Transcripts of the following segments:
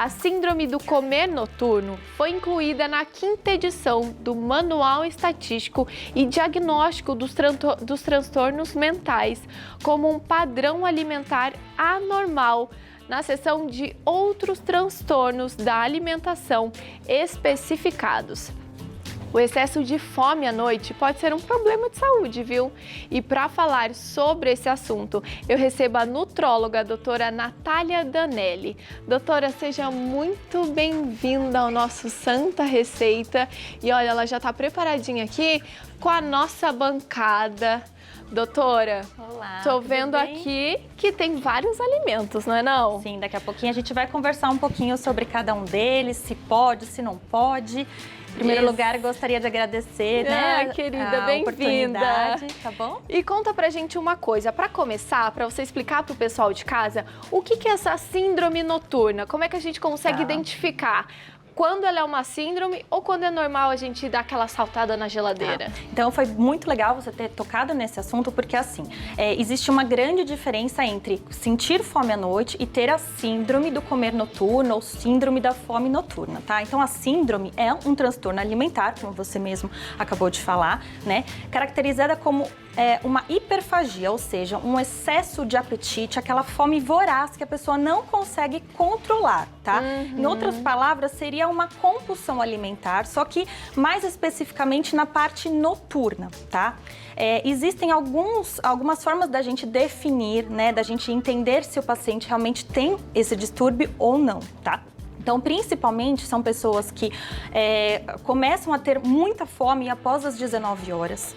A síndrome do comer noturno foi incluída na 5ª edição do Manual Estatístico e Diagnóstico dos Transtornos Mentais como um padrão alimentar anormal na seção de outros transtornos da alimentação especificados. O excesso de fome à noite pode ser um problema de saúde, viu? E para falar sobre esse assunto, eu recebo a nutróloga, a doutora Natália Danelli. Doutora, seja muito bem-vinda ao nosso Santa Receita. E olha, ela já está preparadinha aqui com a nossa bancada. Doutora, olá, tô vendo aqui que tem vários alimentos, não é não? Sim, daqui a pouquinho a gente vai conversar um pouquinho sobre cada um deles, se pode, se não pode. Em primeiro lugar, gostaria de agradecer, né, querida, a bem-vinda. oportunidade, tá bom? E conta pra gente uma coisa, pra começar, pra você explicar pro pessoal de casa, o que é essa síndrome noturna? Como é que a gente consegue identificar quando ela é uma síndrome ou quando é normal a gente dar aquela saltada na geladeira? Então foi muito legal você ter tocado nesse assunto, porque assim, existe uma grande diferença entre sentir fome à noite e ter a síndrome do comer noturno ou síndrome da fome noturna, tá? Então a síndrome é um transtorno alimentar, como você mesmo acabou de falar, né? Caracterizada como uma hiperfagia, ou seja, um excesso de apetite, aquela fome voraz que a pessoa não consegue controlar, tá? Em outras palavras, seria uma compulsão alimentar, só que mais especificamente na parte noturna, tá? Existem algumas formas da gente definir, né, da gente entender se o paciente realmente tem esse distúrbio ou não, tá? Então, principalmente, são pessoas que começam a ter muita fome após as 19 horas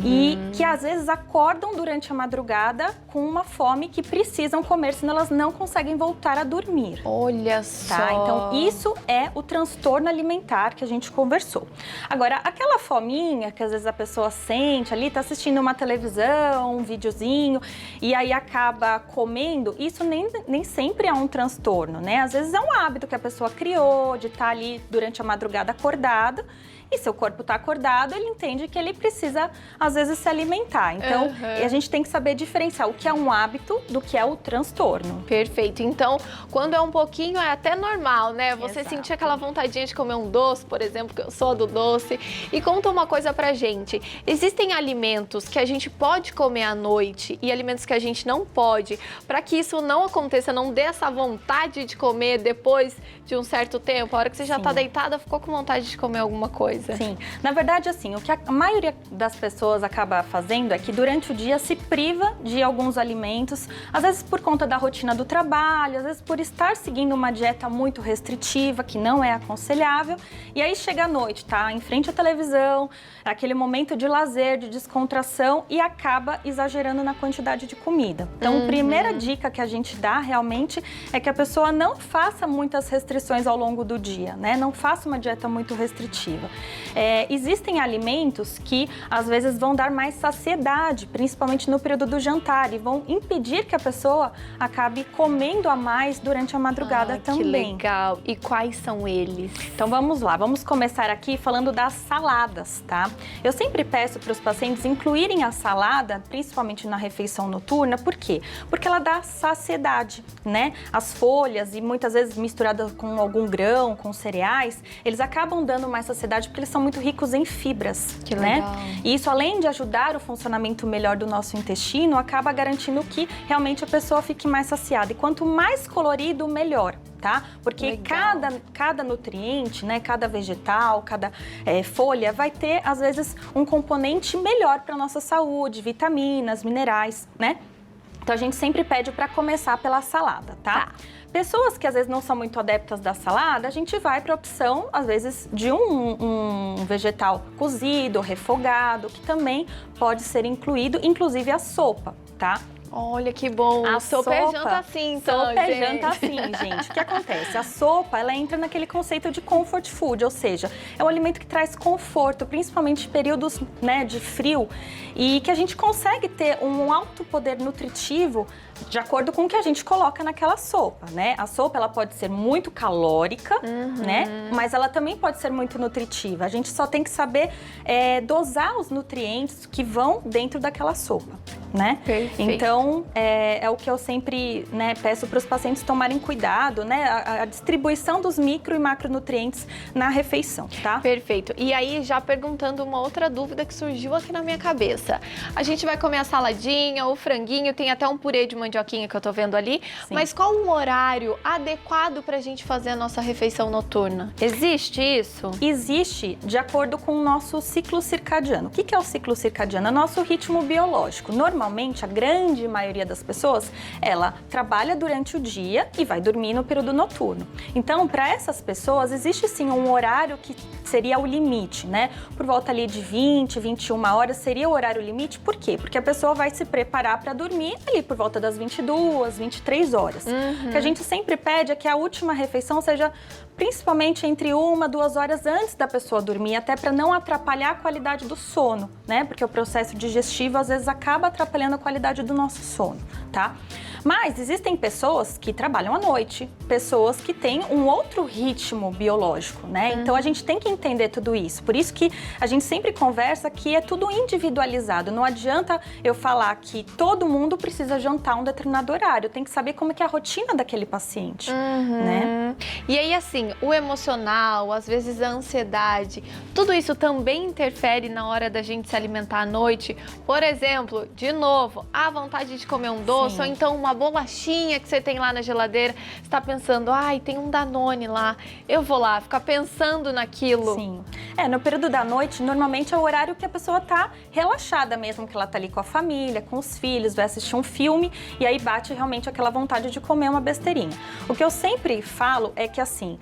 e que, às vezes, acordam durante a madrugada com uma fome que precisam comer, senão elas não conseguem voltar a dormir. Olha só! Tá? Então, isso é o transtorno alimentar que a gente conversou. Agora, aquela fominha que, às vezes, a pessoa sente ali, tá assistindo uma televisão, um videozinho, e aí acaba comendo, isso nem sempre é um transtorno, né? Às vezes é um hábito que a pessoa criou, de estar ali durante a madrugada acordada, e seu corpo está acordado, ele entende que ele precisa, às vezes, se alimentar. Então, a gente tem que saber diferenciar o que é um hábito do que é o transtorno. Perfeito. Então, quando é um pouquinho, é até normal, né? Você Exato. sentir aquela vontadinha de comer um doce, por exemplo, que eu sou do doce. E conta uma coisa pra gente. Existem alimentos que a gente pode comer à noite e alimentos que a gente não pode, para que isso não aconteça, não dê essa vontade de comer depois de um certo tempo? A hora que você já tá deitada, ficou com vontade de comer alguma coisa? Sim, na verdade, assim, o que a maioria das pessoas acaba fazendo é que durante o dia se priva de alguns alimentos, às vezes por conta da rotina do trabalho, às vezes por estar seguindo uma dieta muito restritiva, que não é aconselhável, e aí chega à noite, tá? Em frente à televisão, aquele momento de lazer, de descontração, e acaba exagerando na quantidade de comida. Então, a primeira dica que a gente dá realmente é que a pessoa não faça muitas restrições ao longo do dia, né? Não faça uma dieta muito restritiva. Existem alimentos que às vezes vão dar mais saciedade, principalmente no período do jantar, e vão impedir que a pessoa acabe comendo a mais durante a madrugada também. Que legal! E quais são eles? Então vamos lá, vamos começar aqui falando das saladas, tá? Eu sempre peço para os pacientes incluírem a salada, principalmente na refeição noturna, por quê? Porque ela dá saciedade, né? As folhas, e muitas vezes misturadas com algum grão, com cereais, eles acabam dando mais saciedade porque eles são muito ricos em fibras, Que né? legal. E isso, além de ajudar o funcionamento melhor do nosso intestino, acaba garantindo que realmente a pessoa fique mais saciada. E quanto mais colorido, melhor, tá? Porque cada nutriente, né, cada vegetal, cada folha vai ter, às vezes, um componente melhor para a nossa saúde, vitaminas, minerais, né? Então, a gente sempre pede para começar pela salada, tá? Pessoas que às vezes não são muito adeptas da salada, a gente vai para a opção, às vezes, de um vegetal cozido, refogado, que também pode ser incluído, inclusive a sopa, tá? Olha que bom! A sopa é janta assim, então, sopa é gente. janta assim, gente. O que acontece? A sopa, ela entra naquele conceito de comfort food, ou seja, é um alimento que traz conforto, principalmente em períodos, né, de frio, e que a gente consegue ter um alto poder nutritivo de acordo com o que a gente coloca naquela sopa, né? A sopa, ela pode ser muito calórica, né? Mas ela também pode ser muito nutritiva. A gente só tem que saber dosar os nutrientes que vão dentro daquela sopa, né? Perfeito. Então, é o que eu sempre, né, peço para os pacientes tomarem cuidado, né? A distribuição dos micro e macronutrientes na refeição, tá? Perfeito. E aí, já perguntando uma outra dúvida que surgiu aqui na minha cabeça. A gente vai comer a saladinha, o franguinho, tem até um purê de mandioquinha que eu tô vendo ali. Sim. Mas qual o horário adequado pra gente fazer a nossa refeição noturna? Existe isso? Existe de acordo com o nosso ciclo circadiano. O que é o ciclo circadiano? É o nosso ritmo biológico. Normalmente, a grande maioria das pessoas, ela trabalha durante o dia e vai dormir no período noturno. Então, para essas pessoas, existe sim um horário que seria o limite, né? Por volta ali de 20, 21 horas seria o horário limite. Por quê? Porque a pessoa vai se preparar para dormir ali por volta das 22, 23 horas. O que a gente sempre pede é que a última refeição seja principalmente entre 1, 2 horas antes da pessoa dormir, até para não atrapalhar a qualidade do sono, né? Porque o processo digestivo às vezes acaba atrapalhando a qualidade do nosso sono, tá? Mas existem pessoas que trabalham à noite, pessoas que têm um outro ritmo biológico, né? Então a gente tem que entender tudo isso. Por isso que a gente sempre conversa que é tudo individualizado. Não adianta eu falar que todo mundo precisa jantar um determinado horário. Tem que saber como é que é a rotina daquele paciente, né? E aí, assim, o emocional, às vezes a ansiedade, tudo isso também interfere na hora da gente se alimentar à noite? Por exemplo, de novo, a vontade de comer um doce, Sim. ou então uma bolachinha que você tem lá na geladeira, você tá pensando, ai, tem um Danone lá, eu vou lá, ficar pensando naquilo. Sim. No período da noite, normalmente é o horário que a pessoa tá relaxada mesmo, que ela tá ali com a família, com os filhos, vai assistir um filme e aí bate realmente aquela vontade de comer uma besteirinha. O que eu sempre falo é que, assim,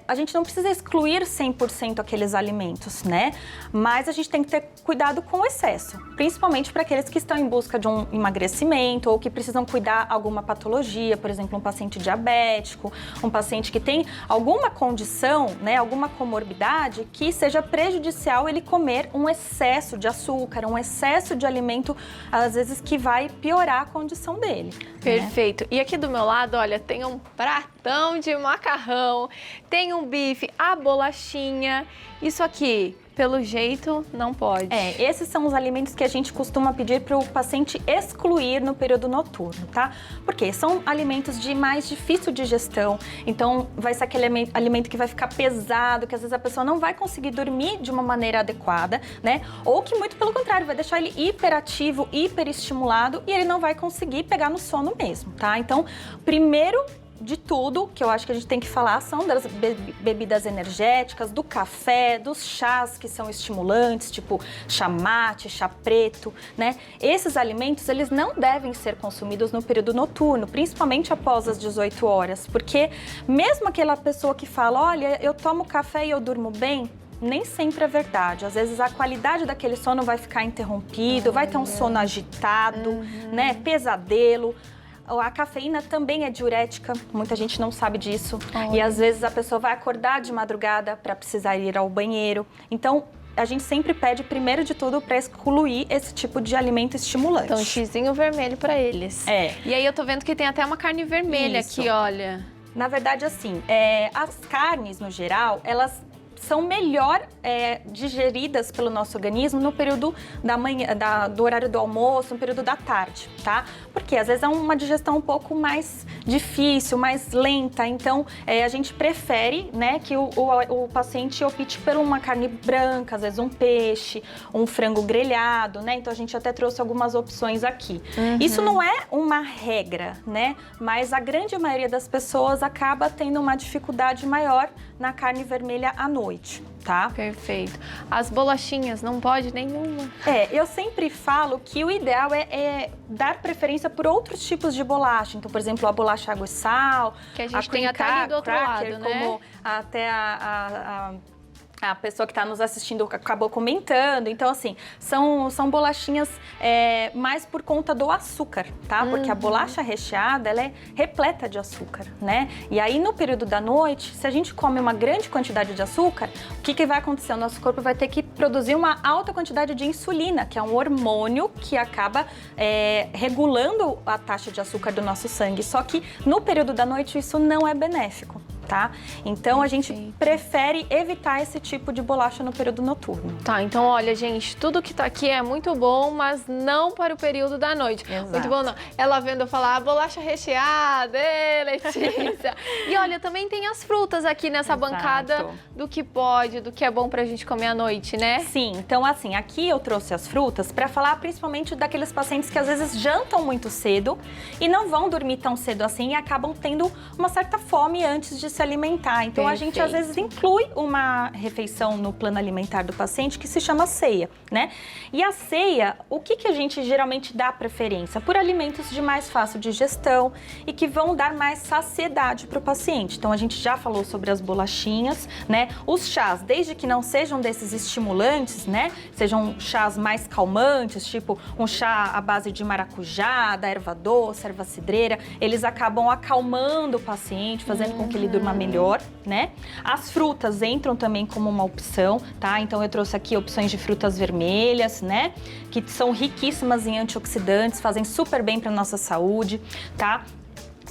a gente não precisa excluir 100% aqueles alimentos, né? Mas a gente tem que ter cuidado com o excesso, principalmente para aqueles que estão em busca de um emagrecimento ou que precisam cuidar alguma patologia, por exemplo, um paciente diabético, um paciente que tem alguma condição, né, alguma comorbidade que seja prejudicial ele comer um excesso de açúcar, um excesso de alimento, às vezes que vai piorar a condição dele. Perfeito. E aqui do meu lado, olha, tem um pratão de macarrão, tem um bife, a bolachinha, isso aqui, pelo jeito, não pode. Esses são os alimentos que a gente costuma pedir para o paciente excluir no período noturno, tá? Porque são alimentos de mais difícil digestão, então vai ser aquele alimento que vai ficar pesado, que às vezes a pessoa não vai conseguir dormir de uma maneira adequada, né? Ou que muito pelo contrário, vai deixar ele hiperativo, hiperestimulado e ele não vai conseguir pegar no sono mesmo, tá? Então, primeiro de tudo que eu acho que a gente tem que falar são das bebidas energéticas, do café, dos chás que são estimulantes, tipo chá mate, chá preto, né? Esses alimentos, eles não devem ser consumidos no período noturno, principalmente após as 18 horas, porque mesmo aquela pessoa que fala, olha, eu tomo café e eu durmo bem, nem sempre é verdade. Às vezes a qualidade daquele sono vai ficar interrompido, vai ter um sono agitado, né? Pesadelo. A cafeína também é diurética, muita gente não sabe disso. E às vezes a pessoa vai acordar de madrugada para precisar ir ao banheiro. Então, a gente sempre pede, primeiro de tudo, para excluir esse tipo de alimento estimulante. Então, xizinho vermelho para eles. E aí eu tô vendo que tem até uma carne vermelha aqui, olha. Na verdade, assim, as carnes, no geral, elas são melhor digeridas pelo nosso organismo no período da manhã, do horário do almoço, no período da tarde, tá? Porque às vezes é uma digestão um pouco mais difícil, mais lenta, então a gente prefere, né, que o paciente opte por uma carne branca, às vezes um peixe, um frango grelhado, né? Então a gente até trouxe algumas opções aqui. Isso não é uma regra, né? Mas a grande maioria das pessoas acaba tendo uma dificuldade maior na carne vermelha à noite, tá? Perfeito. As bolachinhas, não pode nenhuma? Eu sempre falo que o ideal é dar preferência por outros tipos de bolacha. Então, por exemplo, a bolacha água e sal, que a gente tem até ali do outro lado, né? Como até a a pessoa que está nos assistindo acabou comentando. Então, assim, são bolachinhas mais por conta do açúcar, tá? Porque a bolacha recheada, ela é repleta de açúcar, né? E aí, no período da noite, se a gente come uma grande quantidade de açúcar, o que vai acontecer? O nosso corpo vai ter que produzir uma alta quantidade de insulina, que é um hormônio que acaba regulando a taxa de açúcar do nosso sangue. Só que no período da noite, isso não é benéfico. Tá? Então a gente prefere evitar esse tipo de bolacha no período noturno. Tá, então olha, gente, tudo que tá aqui é muito bom, mas não para o período da noite. Exato. Muito bom, não. Ela vendo eu falar bolacha recheada, Letícia. E olha, também tem as frutas aqui nessa bancada do que pode, do que é bom pra gente comer à noite, né? Sim, então assim, aqui eu trouxe as frutas para falar principalmente daqueles pacientes que às vezes jantam muito cedo e não vão dormir tão cedo assim e acabam tendo uma certa fome antes de se alimentar. Então a gente às vezes inclui uma refeição no plano alimentar do paciente que se chama ceia, né? E a ceia, o que a gente geralmente dá preferência? Por alimentos de mais fácil digestão e que vão dar mais saciedade para o paciente. Então a gente já falou sobre as bolachinhas, né? Os chás, desde que não sejam desses estimulantes, né? Sejam chás mais calmantes, tipo um chá à base de maracujá, da erva doce, erva cidreira, eles acabam acalmando o paciente, fazendo com que ele durma melhor, né? As frutas entram também como uma opção, tá? Então eu trouxe aqui opções de frutas vermelhas, né? Que são riquíssimas em antioxidantes, fazem super bem para nossa saúde, tá?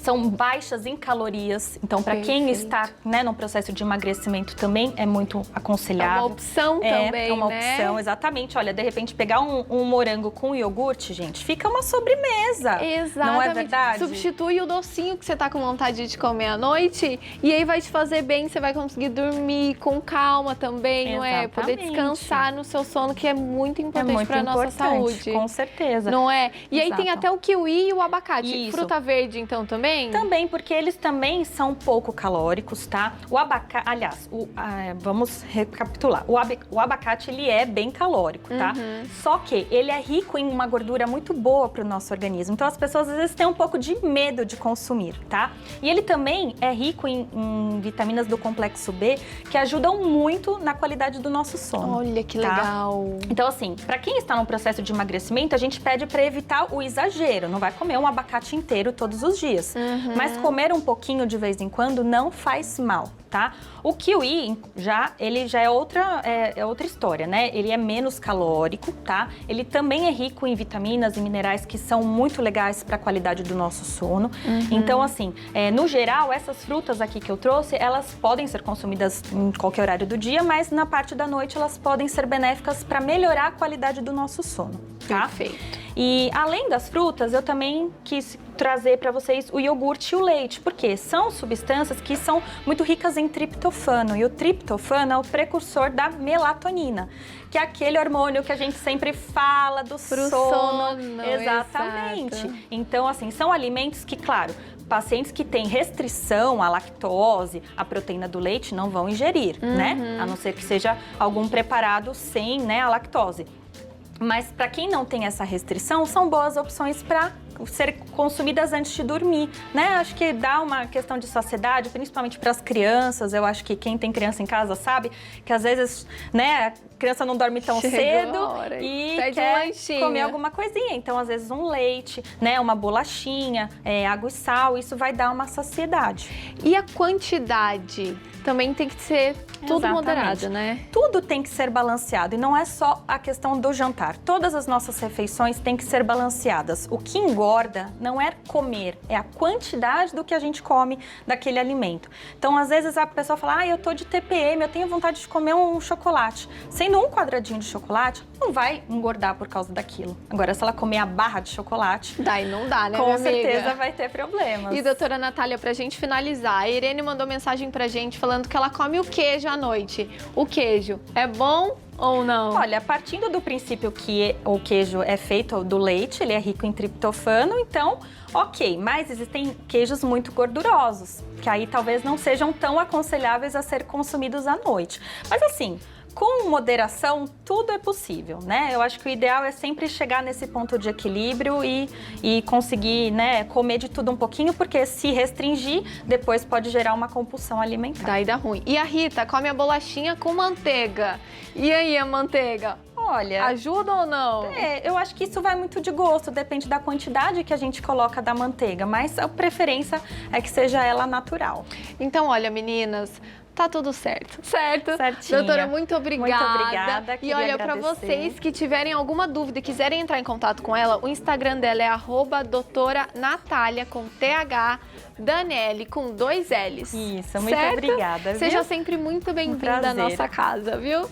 São baixas em calorias, então para quem está, né, no processo de emagrecimento também é muito aconselhável. É uma opção também, é uma opção, exatamente. Olha, de repente pegar um morango com iogurte, gente, fica uma sobremesa. Exatamente. Não é verdade? Substitui o docinho que você tá com vontade de comer à noite e aí vai te fazer bem, você vai conseguir dormir com calma também, não é? Poder descansar no seu sono, que é muito importante para nossa saúde. Com certeza. Não é? E aí tem até o kiwi e o abacate. Isso. Fruta verde, então, também? Também, porque eles também são pouco calóricos, tá? O abacate, aliás, vamos recapitular. O abacate, ele é bem calórico, tá? Só que ele é rico em uma gordura muito boa para o nosso organismo. Então, as pessoas às vezes têm um pouco de medo de consumir, tá? E ele também é rico em vitaminas do complexo B, que ajudam muito na qualidade do nosso sono. Olha que tá? legal! Então, assim, para quem está no processo de emagrecimento, a gente pede para evitar o exagero. Não vai comer um abacate inteiro todos os dias. Mas comer um pouquinho de vez em quando não faz mal, tá? O kiwi, ele já é outra história, né? Ele é menos calórico, tá? Ele também é rico em vitaminas e minerais que são muito legais para a qualidade do nosso sono. Então, assim, no geral, essas frutas aqui que eu trouxe, elas podem ser consumidas em qualquer horário do dia, mas na parte da noite elas podem ser benéficas para melhorar a qualidade do nosso sono, tá? Perfeito. E além das frutas, eu também quis trazer para vocês o iogurte e o leite, porque são substâncias que são muito ricas em triptofano, e o triptofano é o precursor da melatonina, que é aquele hormônio que a gente sempre fala do sono. Exatamente. Exato. Então, assim, são alimentos que, claro, pacientes que têm restrição à lactose, à proteína do leite, não vão ingerir, né? A não ser que seja algum preparado sem, né, a lactose. Mas para quem não tem essa restrição, são boas opções para ser consumidas antes de dormir, né? Acho que dá uma questão de saciedade, principalmente para as crianças. Eu acho que quem tem criança em casa sabe que às vezes, né, a criança não dorme tão cedo e quer comer alguma coisinha. Então, às vezes, um leite, né, uma bolachinha, água e sal, isso vai dar uma saciedade. E a quantidade? Também tem que ser tudo moderado, né? Tudo tem que ser balanceado e não é só a questão do jantar. Todas as nossas refeições têm que ser balanceadas. O que engorda não é comer, é a quantidade do que a gente come daquele alimento. Então, às vezes a pessoa fala, eu tô de TPM, eu tenho vontade de comer um chocolate. Sendo um quadradinho de chocolate, não vai engordar por causa daquilo. Agora, se ela comer a barra de chocolate... Daí não dá, né, com certeza vai ter problemas. E, doutora Natália, pra gente finalizar, a Irene mandou mensagem pra gente falando que ela come o queijo à noite. O queijo é bom ou não? Olha, partindo do princípio que o queijo é feito do leite, ele é rico em triptofano, então, ok. Mas existem queijos muito gordurosos, que aí talvez não sejam tão aconselháveis a ser consumidos à noite. Mas assim, com moderação, tudo é possível, né? Eu acho que o ideal é sempre chegar nesse ponto de equilíbrio e conseguir, né, comer de tudo um pouquinho, porque se restringir, depois pode gerar uma compulsão alimentar. Daí dá ruim. E a Rita come a bolachinha com manteiga. E aí, a manteiga? Olha, ajuda ou não? eu acho que isso vai muito de gosto, depende da quantidade que a gente coloca da manteiga, mas a preferência é que seja ela natural. Então, olha, meninas, tá tudo certo. Certo? Certinho. Doutora, muito obrigada. Muito obrigada. E olha, para vocês que tiverem alguma dúvida e quiserem entrar em contato com ela, o Instagram dela é @doutora Natália, com TH, Danelli, com 2 L's. Isso, muito certo? obrigada. Viu? Seja sempre muito bem-vinda à prazer. nossa casa, viu?